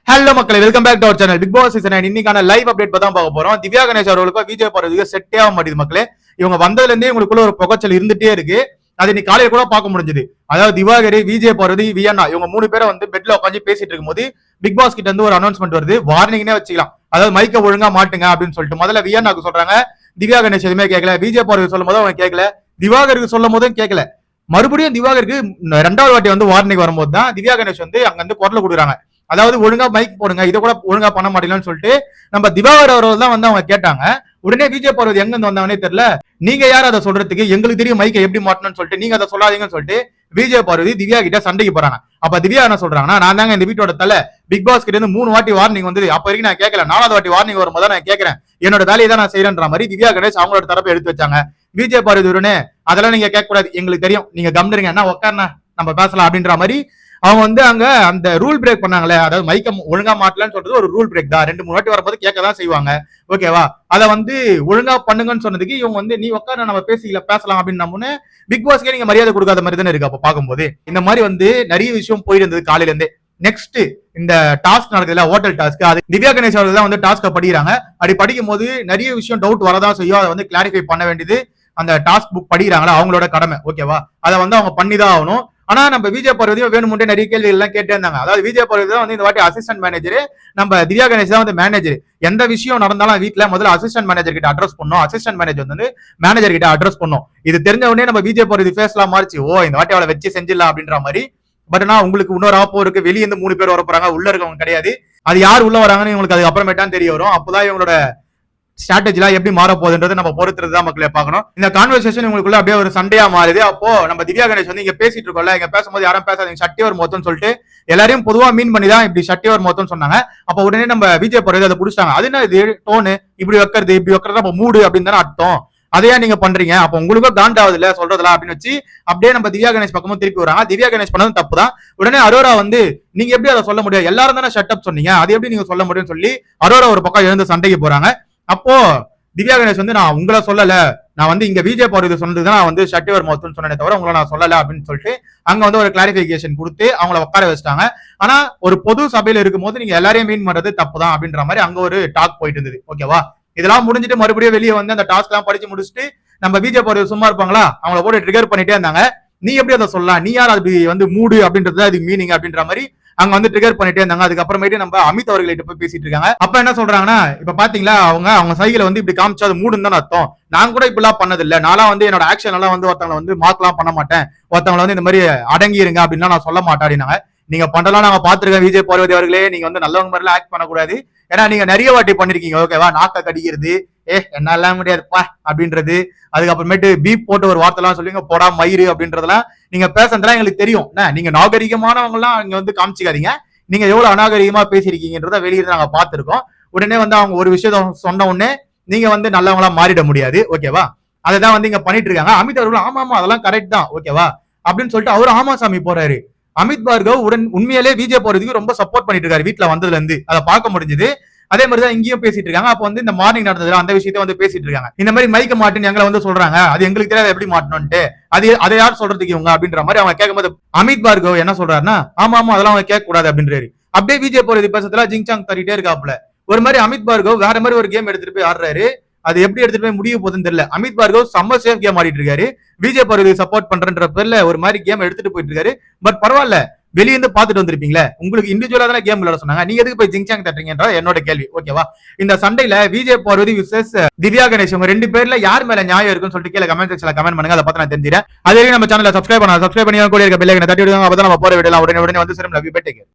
Hello மக்களே, welcome back to our channel. Bigg Boss season 9 இன்னைக்கான live update தான் பார்க்க போறோம். திவ்யா கணேஷ் அவர்களுக்கும் விஜய் பார்வதிக்கும் செட்டே ஆக மாட்டேங்குது மக்களே. இவங்க வந்ததுல இருந்தே இவங்களுக்குள்ள ஒரு புகைச்சல் இருந்துட்டே இருக்கு. அது இன்னைக்கு காலையில கூட பார்க்க முடிஞ்சது. அதாவது திவாகரி, விஜய் பார்வதி, வியன்னா இவங்க 3 பேரை வந்து பெட்ல உட்காந்து பேசிட்டு இருக்கும்போது பிக் பாஸ் கிட்ட இருந்து ஒரு அனௌன்ஸ்மெண்ட் வருது. வார்னிங்னே வச்சுக்கலாம். அதாவது மைக்க ஒழுங்கா மாட்டுங்க அப்படின்னு சொல்லிட்டு முதல்ல வியன்னாக்கு சொல்றாங்க. திவ்யா கணேஷ் எதுவுமே கேட்கல. விஜய் பார்வதி சொல்லும் போது அவங்க கேட்கல. திவாகருக்கு சொல்லும் போதும் கேட்கல. மறுபடியும் திவாகருக்கு 2வது வாட்டி வந்து வார்னிங் வரும்போது தான் திவ்யா கணேஷ் வந்து அங்க வந்து குரல் கொடுக்குறாங்க. அதாவது ஒழுங்கா மைக் போடுங்க, இதை கூட ஒழுங்கா பண்ண மாட்டீங்கன்னு சொல்லிட்டு நம்ம திவாகர் அவர்கள் தான் வந்து அவங்க கேட்டாங்க. உடனே விஜய் பார்வதி எங்க இருந்து வந்தாங்கன்னே தெரியல. நீங்க யார் அதை சொல்றதுக்கு, எங்களுக்கு தெரியும் மைக்கை எப்படி மாட்டணும்னு சொல்லிட்டு நீங்க அதை சொல்லாதீங்கன்னு சொல்லிட்டு விஜய் பார்வதி திவ்யா கிட்ட சண்டைக்கு போறாங்க. அப்ப திவ்யா என்ன சொல்றாங்கன்னா, நான் தாங்க இந்த வீட்டோட தலை, பிக் பாஸ் கிட்ட இருந்து 3 வாட்டி வார்னிங் வந்து அப்ப வரைக்கும் நான் கேட்கல, 4வது வாட்டி வார்னிங் வரும்போது நான் கேட்கிறேன், என்னோட வேலையை தான் நான் செய்யறேன்ற மாதிரி திவ்யா கணேஷ் அவங்களோட தரப்பை எடுத்து வச்சாங்க. விஜய் பார்வதி உடனே அதெல்லாம் நீங்க கேட்க கூடாது, எங்களுக்கு தெரியும், நீங்க கம்னருங்க, என்ன உட்காருனா நம்ம பேசலாம் அப்படின்ற மாதிரி அவங்க வந்து அங்க அந்த ரூல் பிரேக் பண்ணாங்களே. அதாவது மைக்க ஒழுங்கா மாட்டலன்னு சொல்றது ஒரு ரூல் பிரேக் தான். 2-3 வாட்டி வரும்போது கேட்கதான் செய்வாங்க. ஓகேவா? அதை வந்து ஒழுங்கா பண்ணுங்கன்னு சொன்னதுக்கு இவங்க வந்து நீ உட்கார நம்ம பேசலாம் அப்படின்னு பிக் பாஸ்க்கே நீங்க மரியாதை கொடுக்காத மாதிரி தானே இருக்கு. அப்ப பார்க்கும்போது இந்த மாதிரி வந்து நிறைய விஷயம் போயிருந்தது காலையில இருந்தே. நெக்ஸ்ட் இந்த டாஸ்க் நடக்குதுல, ஹோட்டல் டாஸ்க், அது திவ்யா கணேஷ் அவர்கள் தான் வந்து டாஸ்க படிக்கிறாங்க. அப்படி படிக்கும் போது நிறைய விஷயம் டவுட் வரதான் செய்யும். அதை வந்து கிளாரிஃபை பண்ண வேண்டியது அந்த டாஸ்க் புக் படிக்கிறாங்களா அவங்களோட கடமை. ஓகேவா? அதை வந்து அவங்க பண்ணிதான் ஆகணும். ஆனா நம்ம விஜய் பார்வதியும் வேணுமுன்னே நிறைய கேள்வி எல்லாம் கேட்டே இருந்தாங்க. அதாவது விஜய் பார்வதி தான் வந்து இந்த வாட்டி அசிஸ்டன்ட் மேனேஜர், நம்ம திவ்யா கணேஷ் தான் வந்து மேனேஜர். எந்த விஷயம் நடந்தாலும் வீட்டுல முதல்ல அசிஸ்டன்ட் மேனேஜர் கிட்ட அட்ரஸ் பண்ணும், அசிஸ்டன்ட் மேனேஜர் வந்து மேனேஜர் கிட்ட அட்ரஸ் பண்ணும். இது தெரிஞ்ச உடனே நம்ம விஜய் பார்வதி ஃபேஸ்லாம் மாறிச்சு, ஓ இந்த வாட்டி அவளை வச்சு செஞ்சிடலாம் அப்படின்ற மாதிரி. பட் ஆனா உங்களுக்கு இன்னொரு ஆப்போ இருக்கு, வெளியே இருந்து 3 பேர் வர போறாங்க, உள்ள இருக்கவங்க கிடையாது. அது யார் உள்ள வராங்கன்னு உங்களுக்கு அதுக்கு அப்புறமேட்டான் தெரிய வரும். அப்போதான் இவங்களோட ஸ்ட்ராட்டஜிலாம் எப்படி மாற போகுதுன்றது நம்ம பொறுத்துறதுதான் மக்களை பார்க்கணும். இந்த கான்வர்சேஷன் உங்களுக்குள்ள அப்படியே ஒரு சண்டையா மாறுது. அப்போ நம்ம திவ்யா கணேஷ் வந்து இங்க பேசிட்டு இருக்கோம்ல, இங்க பேசும்போது யாரும் பேசாதீங்க, சட்டியவர் மொத்தம் சொல்லிட்டு எல்லாரையும் பொதுவா மீன் பண்ணி தான் இப்படி சட்டியவர் மொத்தம் சொன்னாங்க. அப்ப உடனே நம்ம விஜய் பார்வதி அதை புடிச்சிட்டாங்க. அது என்ன இது டோனு, இப்படி வைக்கிறது அப்ப மூடு அப்படின்னு தானே அர்த்தம், அதையா நீங்க பண்றீங்க, அப்ப உங்களுக்கும் காண்டாவது இல்ல சொல்றதுல அப்படின்னு வச்சு அப்படியே நம்ம திவ்யா கணேஷ் பக்கமும் திருப்பி வராங்க. திவ்யா கணேஷ் பண்ணதும் தப்பு தான். உடனே அரோரா வந்து நீங்க எப்படி அதை சொல்ல முடியும், எல்லாரும் தானே ஷட்டப் சொன்னீங்க, அது எப்படி நீங்க சொல்ல முடியும்னு சொல்லி அரோரா ஒரு பக்கம் எழுந்து சண்டைக்கு போறாங்க. அப்போ திவ்யா கணேஷ் வந்து நான் உங்களை சொல்லல, நான் வந்து இங்க விஜய் பார்வதி சொன்னதுதான் நான் வந்து ஷட்டிவர் மௌத்துன்னு சொன்னேனே தவிர உங்களை நான் சொல்லல அப்படின்னு சொல்லிட்டு அங்க வந்து ஒரு கிளாரிபிகேஷன் கொடுத்து அவங்கள உட்கார வச்சுட்டாங்க. ஆனா ஒரு பொது சபையில இருக்கும் போது நீங்க எல்லாரையும் மீன் பண்றது தப்பு தான் அப்படின்ற மாதிரி அங்க ஒரு டாக் போயிட்டு இருந்தது. ஓகேவா? இதெல்லாம் முடிஞ்சிட்டு மறுபடியும் வெளியே வந்து அந்த டாஸ்க் எல்லாம் படிச்சு முடிச்சுட்டு நம்ம விஜய் பார்வதி சும்மா இருப்பாங்களா, அவங்கள போட்டு ட்ரிகர் பண்ணிட்டே இருந்தாங்க. நீ எப்படி அதை சொல்லலாம், நீ யார் அது வந்து மூடு அப்படின்றது அதுக்கு மீனிங் அப்படின்ற மாதிரி அங்க வந்து ட்ரிகர் பண்ணிட்டே இருந்தாங்க. அதுக்கப்புறமேட்டு நம்ம அமித் அவர்கிட்ட போய் பேசிட்டு இருக்காங்க. அப்ப என்ன சொல்றாங்கன்னா, இப்ப பாத்தீங்களா அவங்க சைகளை வந்து இப்படி காமிச்சா அது மூடுன்னு தான் அர்த்தம், நான் கூட இப்ப எல்லாம் பண்ணது இல்ல, நான்லாம் வந்து என்னோட ஆக்ஷன் எல்லாம் வந்து ஒருத்தவங்களை வந்து மார்க் எல்லாம் பண்ண மாட்டேன், ஒருத்தவங்களை வந்து இந்த மாதிரி அடங்கி இருங்க அப்படின்னா நான் சொல்ல மாட்டேன் அப்படின்னாங்க. நீங்க பண்றலாம் நாங்க பாத்துருக்கேன் விஜய் பார்வதி அவர்களே, நீங்க வந்து நல்லவங்க மாதிரி எல்லாம் ஆக்ட் பண்ணக்கூடாது, ஏன்னா நீங்க நிறைய வாட்டி பண்ணிருக்கீங்க. ஓகேவா? நாக்க கடிக்கிறது, என்னால முடியாதுப்பா அப்படின்றது, அதுக்கப்புறமேட்டு பீப் போட்டு ஒரு வார்த்தை எல்லாம் சொல்லுவீங்க, போடா மயிறு அப்படின்றதெல்லாம் நீங்க பேசுறதுலாம் எங்களுக்கு தெரியும். நீங்க நாகரிகமானவங்க எல்லாம் இங்க வந்து காமிச்சிக்காதீங்க, நீங்க எவ்வளவு அநாகரிகமா பேசிருக்கீங்கன்றத வெளியில நாங்க பாத்துருக்கோம். உடனே வந்து அவங்க ஒரு விஷயத்த சொன்ன உடனே நீங்க வந்து நல்லவங்களா மாறிட முடியாது. ஓகேவா? அதைதான் வந்து இங்க பண்ணிட்டு இருக்காங்க. அமித் அவர்கள் ஆமா ஆமா அதெல்லாம் கரெக்ட் தான், ஓகேவா அப்படின்னு சொல்லிட்டு அவரு ஆமா சாமி போறாரு. அமித் பார்கவ் உண்மையிலே விஜய் போறதுக்கு ரொம்ப சப்போர்ட் பண்ணிட்டு இருக்காரு வீட்டுல வந்ததுல இருந்து, அதை பார்க்க முடிஞ்சது. அதே மாதிரிதான் இங்கேயும் பேசிட்டு இருக்காங்க. அப்ப வந்து இந்த மார்னிங் நடந்ததுல அந்த விஷயத்த வந்து பேசிட்டு இருக்காங்க. இந்த மாதிரி மைக்க மாட்டுன்னு எங்களை வந்து சொல்றாங்க, அது எங்களுக்கு தெரியாது எப்படி மாட்டணும்ட்டு, அதை யார் சொல்றதுக்கு இவங்க அப்படின்ற மாதிரி அவங்க கேட்கும்போது அமித் பார்கவ் என்ன சொல்றாருன்னா, ஆமா ஆமா அதெல்லாம் அவங்க கேட்க கூடாது அப்படின்றாரு. அப்படியே விஜய் போறது பேசுறதுல ஜிங்சாங் தரிட்டே இருக்காப்ல. ஒரு மாதிரி அமித் பார்கவ் வேற மாதிரி ஒரு கேம் எடுத்துட்டு போய் ஆடுறாரு. அது எப்படி எடுத்துட்டு போய் முடிய போகுதுன்னு தெரியல. அமித் பார்கவ் செம்ம சேஃப் கேம் ஆடிட்டு இருக்காரு. விஜய் பார்வதி சப்போர்ட் பண்றன்ற பேர்ல ஒரு மாதிரி கேம் எடுத்துட்டு போயிட்டு இருக்காரு. பட் பரவாயில்ல, வெளியே இருந்து பாத்துட்டு வந்திருப்பீங்களே, உங்களுக்கு இண்டிவிஜுவலா தானே கேம் விளையாட சொன்னாங்க, நீங்க எதுக்கு போய் ஜிங்சாங் தட்டுறீங்கன்ற என்னோட கேள்வி. ஓகேவா? இந்த சண்டையில விஜய் பார்வதி விசஸ் திவ்யா கணேஷ் உங்க 2 பேர்ல யார் மேல நியாயம் இருக்குன்னு சொல்லிட்டு கீழே கமெண்ட் செக்ஷன்ல கமெண்ட் பண்ணுங்க. அதை பார்த்து நான் தெரிஞ்சுறேன். அதே நம்ம சேனலை சப்ஸ்கிரைப் பண்ணி கூட இருக்க பெல் ஐகானை தட்டி விடுங்க. அப்பதான் நம்ம போற வீடியோலாம் உடனே வந்து சேரும். Love you, bye, take care.